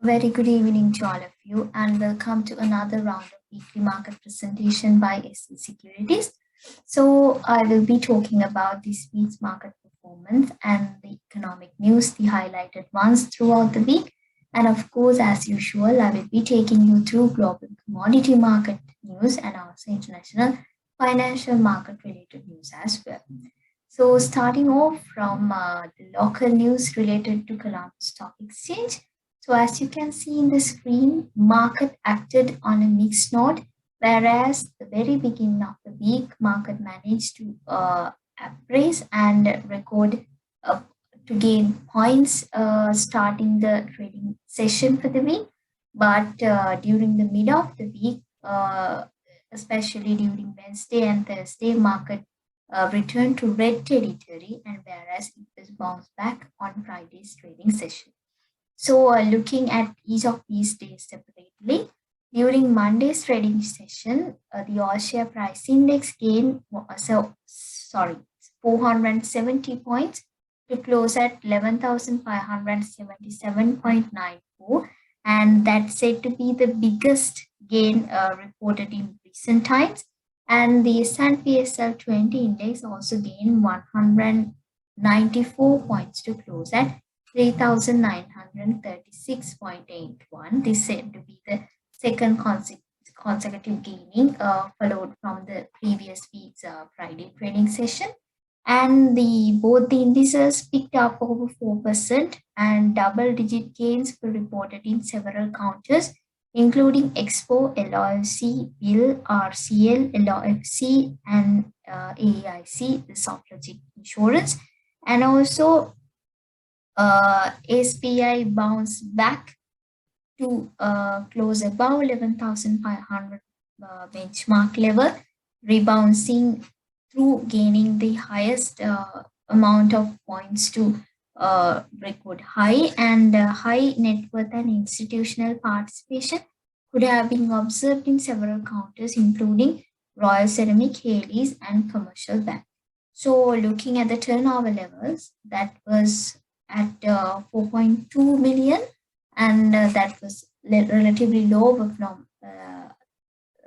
Very good evening to all of you, and welcome to another round of weekly market presentation by SC Securities. So, I will be talking about this week's market performance and the economic news, the highlighted ones throughout the week. And of course, as usual, I will be taking you through global commodity market news and also international financial market related news as well. So, starting off from the local news related to Colombo Stock Exchange. So, as you can see in the screen, market acted on a mixed note, whereas the very beginning of the week, market managed to appraise and record uh, to gain points starting the trading session for the week. But during the mid of the week, especially during Wednesday and Thursday, market returned to red territory, and whereas it was bounced back on Friday's trading session. So, looking at each of these days separately, during Monday's trading session, the all share price index gained 470 points to close at 11,577.94, and that's said to be the biggest gain reported in recent times. And the S&P SL 20 index also gained 194 points to close at 3,936.81. This said to be the second consecutive gaining, followed from the previous week's Friday trading session. And both the indices picked up over 4%, and double-digit gains were reported in several counters, including Expo, LOFC, BIL, RCL, LOFC, and AIC, the Softlogic Insurance. And also SPI bounced back to close above 11,500 benchmark level, rebounding through gaining the highest amount of points to record high, and high net worth and institutional participation could have been observed in several counters, including Royal Ceramic, Haley's, and Commercial Bank. So, looking at the turnover levels, that was at 4.2 million, and that was relatively low from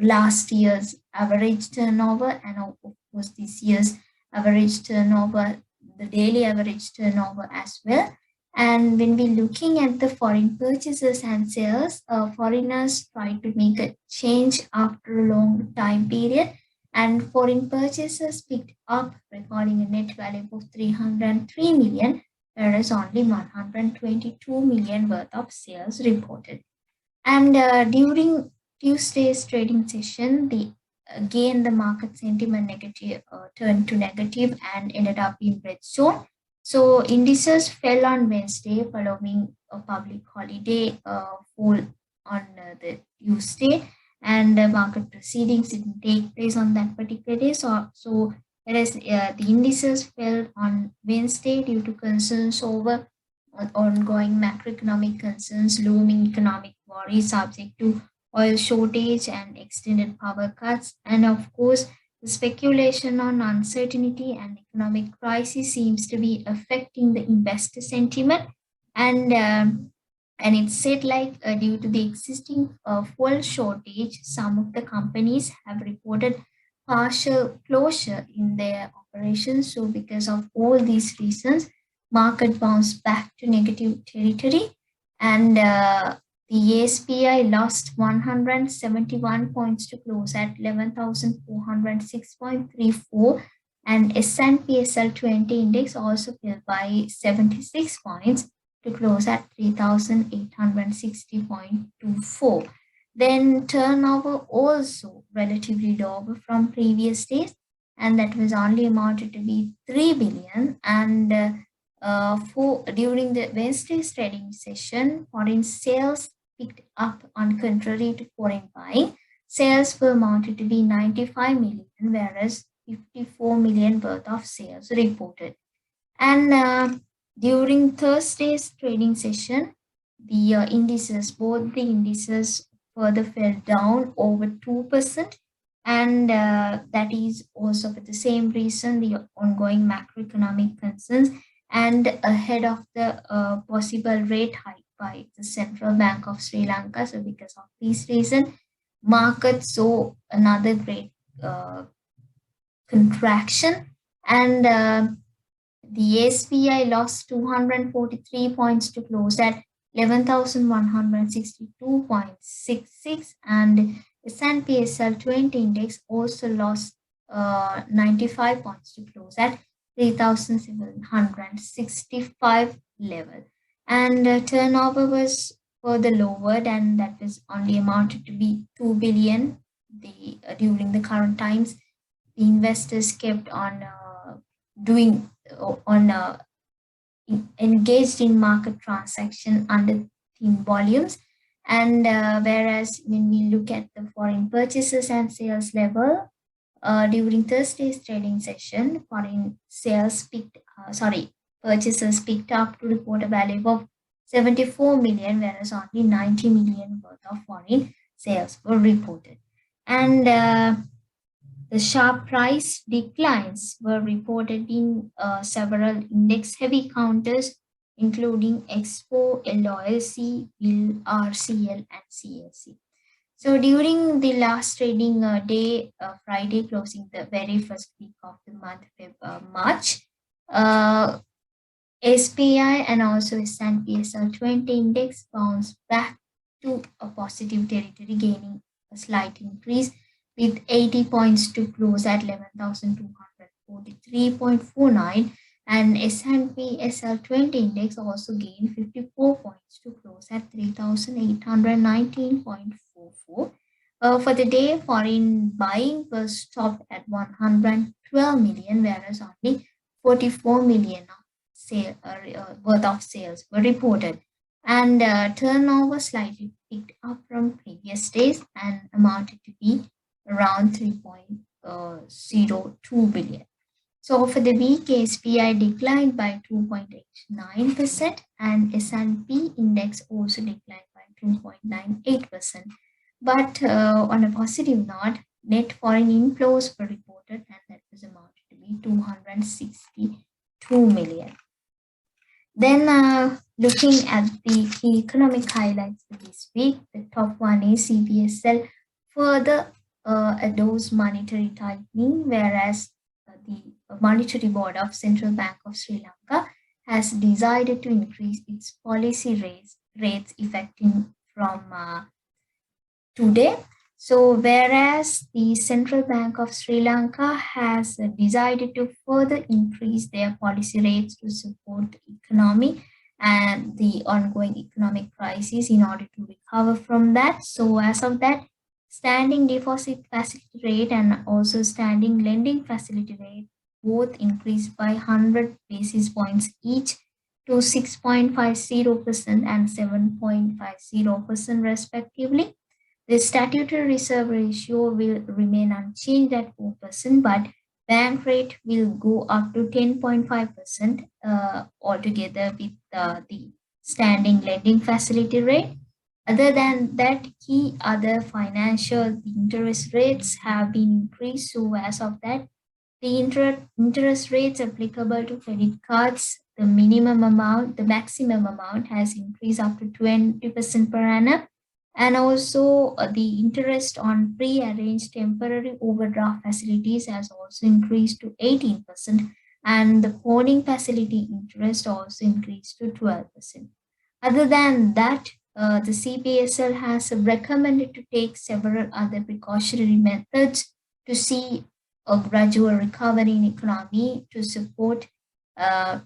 last year's average turnover, and of course this year's average turnover, the daily average turnover as well. And when we're looking at the foreign purchases and sales, foreigners try to make a change after a long time period, and foreign purchases picked up, recording a net value of 303 million, whereas only 122 million worth of sales reported. And during Tuesday's trading session, again the market sentiment negative turned to negative and ended up in red zone. So indices fell on Wednesday following a public holiday fall on the Tuesday, and the market proceedings didn't take place on that particular day. So whereas the indices fell on Wednesday due to concerns over ongoing macroeconomic concerns, looming economic worries subject to oil shortage and extended power cuts, and of course, the speculation on uncertainty and economic crisis seems to be affecting the investor sentiment, and it's said like due to the existing fuel shortage, some of the companies have reported partial closure in their operations. So, because of all these reasons, market bounced back to negative territory, and the ASPI lost 171 points to close at 11,406.34, and S&P SL 20 index also fell by 76 points to close at 3,860.24. Then turnover also relatively lower from previous days, and that was only amounted to be 3 billion. And for during the Wednesday's trading session, foreign sales picked up on contrary to foreign buying. Sales were amounted to be 95 million, whereas 54 million worth of sales reported. And during Thursday's trading session, the both the indices further fell down over 2%. And that is also for the same reason, the ongoing macroeconomic concerns and ahead of the possible rate hike by the Central Bank of Sri Lanka. So because of this reason, market saw another great uh, contraction, and the SPI lost 243 points to close at 11,162.66, and S&P SL 20 index also lost 95 points to close at 3,765 level. And turnover was further lowered, and that was only amounted to be 2 billion during the current times. The investors kept on doing on engaged in market transaction under thin volumes, and whereas when we look at the foreign purchases and sales level during Thursday's trading session, purchases picked up to report a value of 74 million, whereas only 90 million worth of foreign sales were reported. And the sharp price declines were reported in several index-heavy counters, including Expo, LOLC, WIL, RCL, and CLC. So during the last trading day, Friday closing the very first week of the month, March, SPI and also S&P SL 20 index bounced back to a positive territory, gaining a slight increase with 80 points to close at 11,243.49, and S&P SL 20 index also gained 54 points to close at 3,819.44. For the day, foreign buying was stopped at 112 million, whereas only 44 million of worth of sales were reported. And turnover slightly picked up from previous days and amounted to be around 3.02 billion. So for the week, SPI declined by 2.89%, and S&P index also declined by 2.98%. But on a positive note, net foreign inflows were reported, and that was amounted to be 262 million. Then looking at the key economic highlights for this week, the top one is CBSL further adores monetary tightening, whereas the Monetary Board of Central Bank of Sri Lanka has decided to increase its policy rates effective from today. So, whereas the Central Bank of Sri Lanka has decided to further increase their policy rates to support the economy and the ongoing economic crisis in order to recover from that. So, as of that, standing deposit facility rate and also standing lending facility rate both increased by 100 basis points each to 6.50% and 7.50% respectively. The statutory reserve ratio will remain unchanged at 4%, but bank rate will go up to 10.5% altogether with the standing lending facility rate. Other than that, key other financial interest rates have been increased. So as of that, the interest rates applicable to credit cards, the maximum amount has increased up to 20% per annum. And also the interest on pre-arranged temporary overdraft facilities has also increased to 18%, and the pawning facility interest also increased to 12%. Other than that, the CBSL has recommended to take several other precautionary methods to see a gradual recovery in economy to support a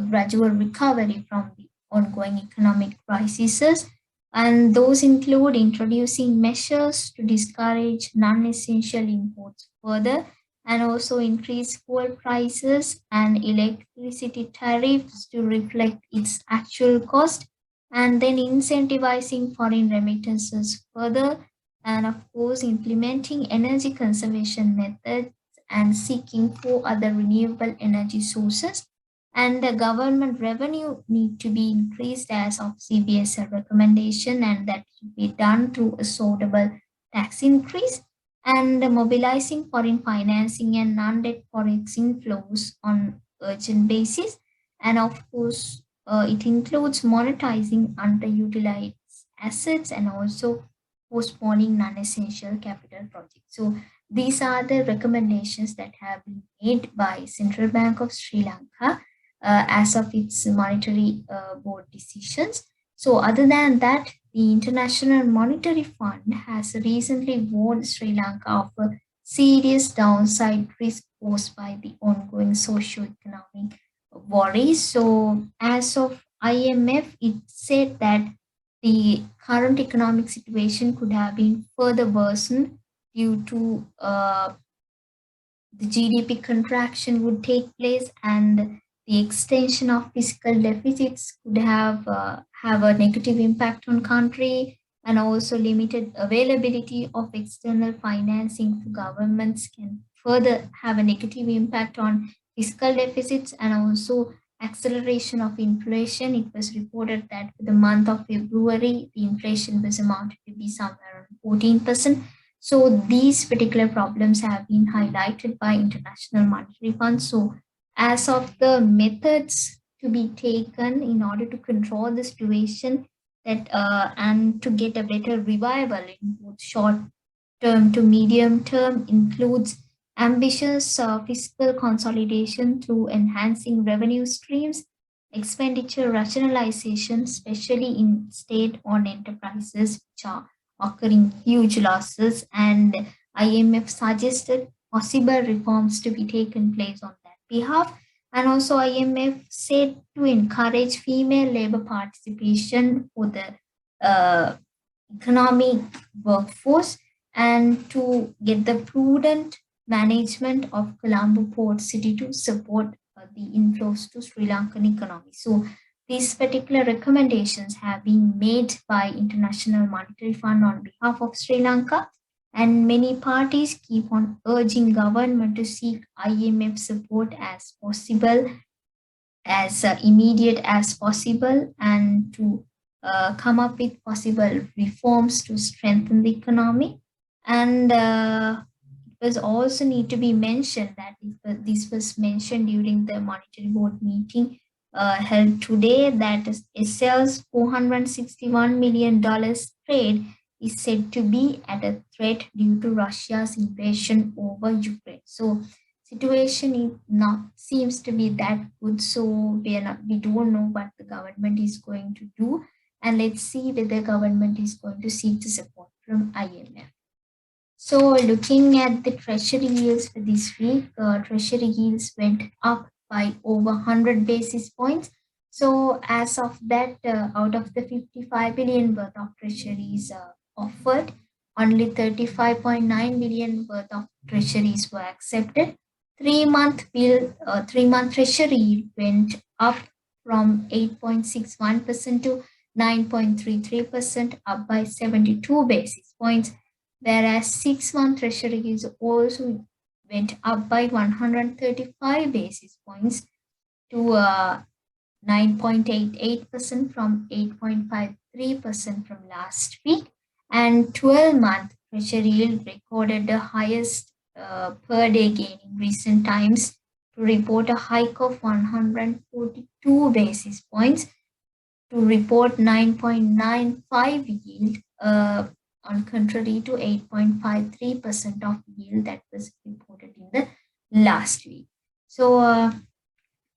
gradual recovery from the ongoing economic crises, and those include introducing measures to discourage non-essential imports further, and also increase fuel prices and electricity tariffs to reflect its actual cost, and then incentivizing foreign remittances further, and of course implementing energy conservation methods and seeking for other renewable energy sources. And the government revenue need to be increased as of CBSL recommendation, and that should be done through a suitable tax increase, and mobilizing foreign financing and non-debt forex inflows on urgent basis, and of course It includes monetizing underutilized assets and also postponing non-essential capital projects. So these are the recommendations that have been made by Central Bank of Sri Lanka as of its monetary board decisions. So other than that, the International Monetary Fund has recently warned Sri Lanka of a serious downside risk posed by the ongoing socio-economic worries. So, as of IMF, it said that the current economic situation could have been further worsened due to the GDP contraction would take place, and the extension of fiscal deficits could have a negative impact on country, and also limited availability of external financing for governments can further have a negative impact on fiscal deficits and also acceleration of inflation. It was reported that for the month of February, the inflation was amounted to be somewhere around 14%. So these particular problems have been highlighted by International Monetary Fund. So as of the methods to be taken in order to control the situation that and to get a better revival in both short term to medium term includes ambitious fiscal consolidation through enhancing revenue streams, expenditure rationalization, especially in state owned enterprises, which are occurring huge losses, and IMF suggested possible reforms to be taken place on that behalf. And also, IMF said to encourage female labor participation for the uh, economic workforce and to get the prudent management of Colombo port city to support the inflows to Sri Lankan economy. So these particular recommendations have been made by International Monetary Fund on behalf of Sri Lanka, and many parties keep on urging government to seek IMF support as possible, as immediate as possible, and to come up with possible reforms to strengthen the economy. And it was also need to be mentioned that this was mentioned during the monetary board meeting held today, that SL's $461 million trade is said to be at a threat due to Russia's invasion over Ukraine. So situation is not seems to be that good. So we don't know what the government is going to do, and let's see whether government is going to seek the support from IMF. So looking at the treasury yields for this week, treasury yields went up by over 100 basis points. So as of that, out of the 55 billion worth of treasuries offered, only 35.9 billion worth of treasuries were accepted. 3-month treasury yield went up from 8.61% to 9.33%, up by 72 basis points, whereas 6-month treasuries also went up by 135 basis points to 9.88% from 8.53% from last week, and 12-month treasury yield recorded the highest per day gain in recent times to report a hike of 142 basis points to report 9.95 yield, on contrary to 8.53% of yield that was reported in the last week. So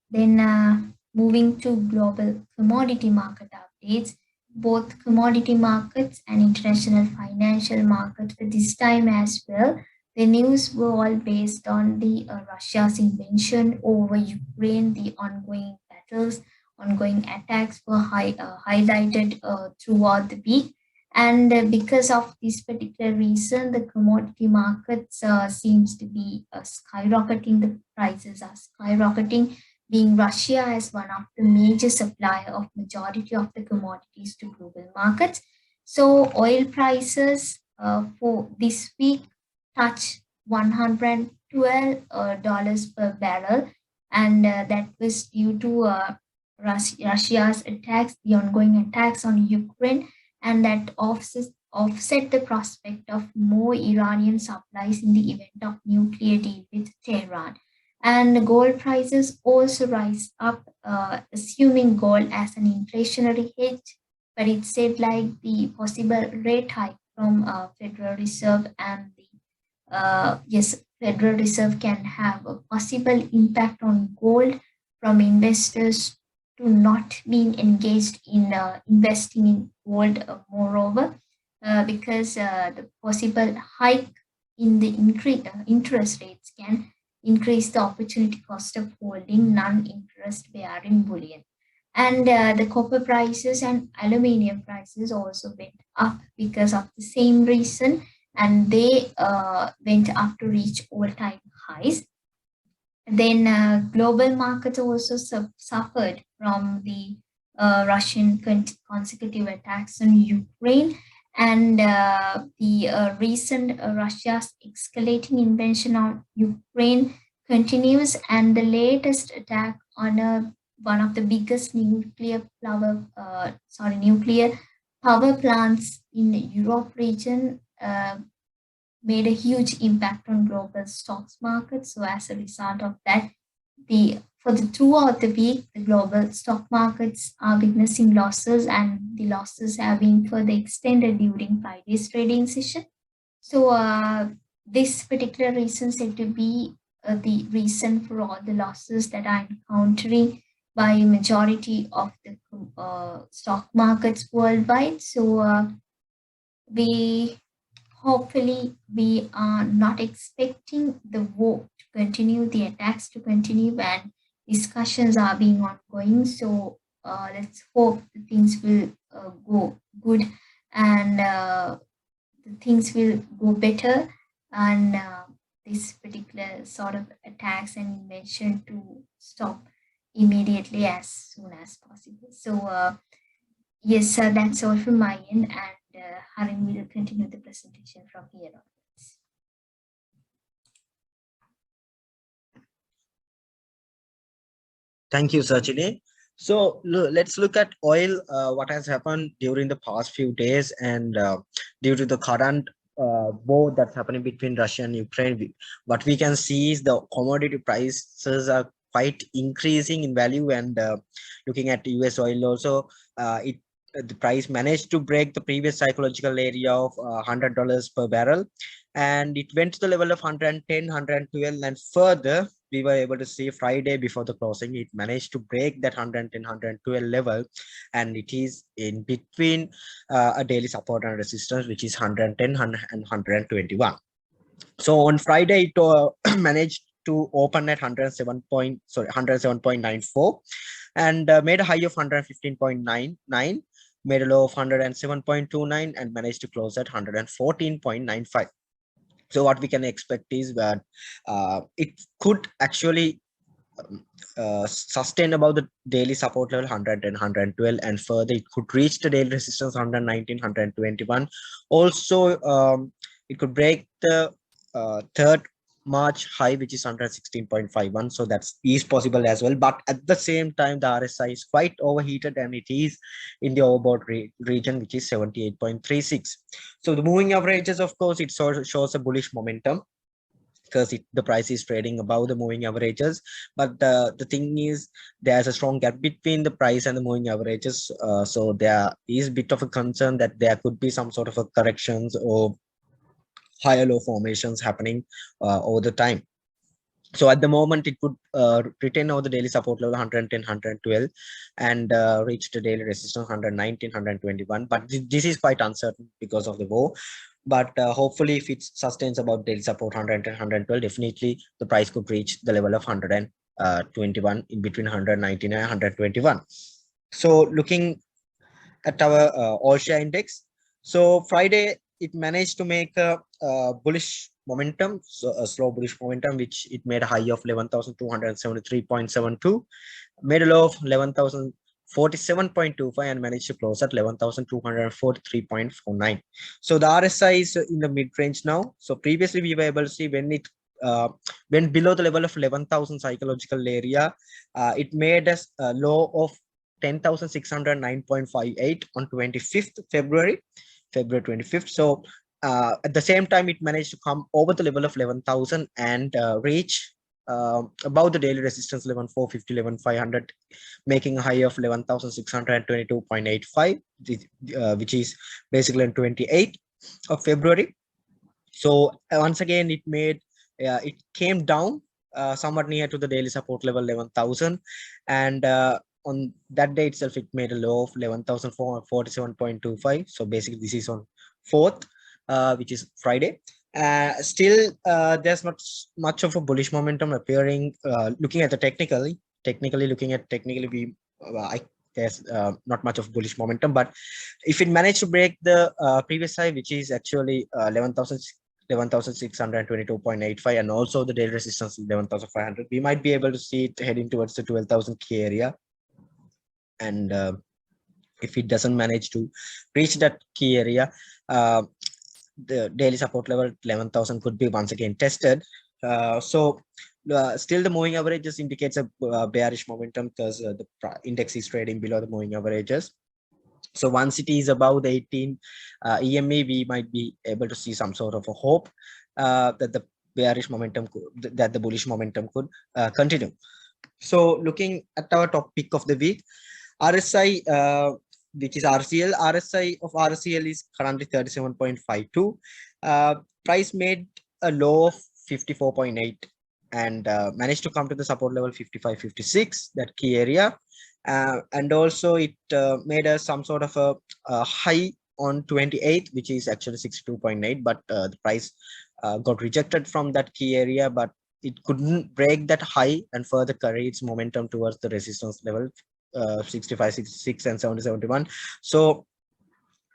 then moving to global commodity market updates, both commodity markets and international financial markets for this time as well. The news were all based on the Russia's invasion over Ukraine, the ongoing battles, ongoing attacks were highlighted throughout the week. And because of this particular reason, the commodity markets seems to be skyrocketing. The prices are skyrocketing, being Russia as one of the major supplier of majority of the commodities to global markets. So oil prices for this week touched $112 per barrel, and that was due to Russia's attacks, the ongoing attacks on Ukraine, and that offset the prospect of more Iranian supplies in the event of nuclear deal with Tehran. And gold prices also rise up, assuming gold as an inflationary hedge. But it said like the possible rate hike from Federal Reserve and the yes, Federal Reserve can have a possible impact on gold from investors to not being engaged in investing in gold. Moreover, because the possible hike in the interest rates can increase the opportunity cost of holding non-interest bearing bullion. And the copper prices and aluminium prices also went up because of the same reason, and they went up to reach all-time highs. Then global markets also suffered from the Russian consecutive attacks on Ukraine, and the recent Russia's escalating invasion on Ukraine continues, and the latest attack on one of the biggest nuclear power plants in the Europe region made a huge impact on global stocks market. So as a result of that, the for the throughout the week, the global stock markets are witnessing losses, and the losses have been further extended during Friday's trading session. So this particular reason said to be the reason for all the losses that are encountering by majority of the stock markets worldwide. So we hopefully we are not expecting the war to continue, the attacks to continue, and discussions are being ongoing. So let's hope the things will go good, and the things will go better, and this particular sort of attacks and invasion to stop immediately as soon as possible. So yes, that's all from my end, and Harin will continue the presentation from here onwards. Thank you, Sachini. So let's look at oil, what has happened during the past few days, and due to the current war that's happening between Russia and Ukraine, what we can see is the commodity prices are quite increasing in value, and looking at US oil also, the price managed to break the previous psychological area of $100 per barrel, and it went to the level of 110, 112, and further we were able to see Friday before the closing, it managed to break that 110, 112 level, and it is in between a daily support and resistance, which is 110 and 121. So on Friday, it managed to open at 107.94 and made a high of 115.99, made a low of 107.29, and managed to close at 114.95. So what we can expect is that it could actually sustain above the daily support level 110, 112, and further it could reach the daily resistance 119, 121. Also, it could break the third March high, which is 116.51. So that is possible as well. But at the same time, the RSI is quite overheated, and it is in the overbought region, which is 78.36. So the moving averages, of course, it shows a bullish momentum, because the price is trading above the moving averages. But the thing is, there's a strong gap between the price and the moving averages. So there is a bit of a concern that there could be some sort of a corrections or higher low formations happening over the time. So at the moment, it could retain over the daily support level 110, 112, and reach the daily resistance 119, 121. But this is quite uncertain because of the war. But hopefully, if it sustains about daily support 110, 112, definitely the price could reach the level of 121, in between 119 and 121. So looking at our all share index, so Friday it managed to make a bullish momentum, so a slow bullish momentum, which it made a high of 11,273.72, made a low of 11,047.25, and managed to close at 11,243.49. So the RSI is in the mid range now. So previously we were able to see when it went below the level of 11,000 psychological area, it made a low of 10,609.58 on 25th February 25th. So at the same time, it managed to come over the level of 11,000 and reach above the daily resistance level 450 11,500, making a high of 11,622.85, which is basically on 28th of February. So once again, it came down somewhat near to the daily support level 11,000, and on that day itself, it made a low of 11,447.25. So basically, this is on 4th, which is Friday. Still, there's not much of a bullish momentum appearing. Looking at the technically, there's not much of bullish momentum. But if it managed to break the previous high, which is actually 11,622.85, and also the daily resistance 11,500, we might be able to see it heading towards the 12,000 key area. And if it doesn't manage to reach that key area, the daily support level 11,000 could be once again tested. Still the moving averages indicates a bearish momentum, because the index is trading below the moving averages. So once it is above the 18 EMA, we might be able to see some sort of a hope that the bullish momentum could continue. So looking at our topic of the week, RSI, which is RCL. RSI of RCL is currently 37.52. Price made a low of 54.8 and managed to come to the support level 55, 56, that key area. And also it made some sort of a high on 28th, which is actually 62.8, but the price got rejected from that key area, but it couldn't break that high and further carry its momentum towards the resistance level 65, 66 and 70, 71. So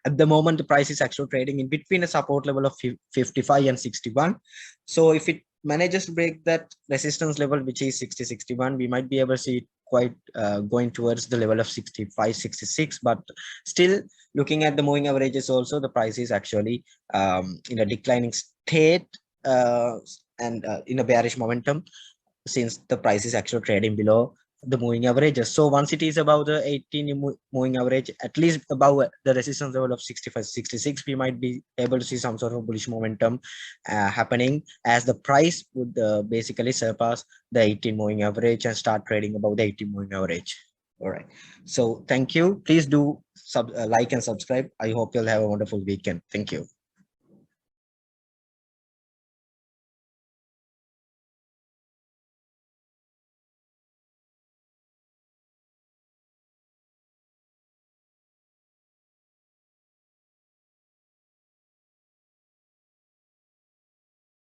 at the moment, the price is actually trading in between a support level of 55 and 61. So if it manages to break that resistance level, which is 60, 61, we might be able to see it quite going towards the level of 65, 66. But still, looking at the moving averages also, the price is actually in a declining state and in a bearish momentum, since the price is actually trading below the moving averages. So once it is above the 18 moving average, at least above the resistance level of 65, 66, we might be able to see some sort of bullish momentum happening, as the price would basically surpass the 18 moving average and start trading above the 18 moving average. All right. So thank you. Please do like and subscribe. I hope you'll have a wonderful weekend. Thank you.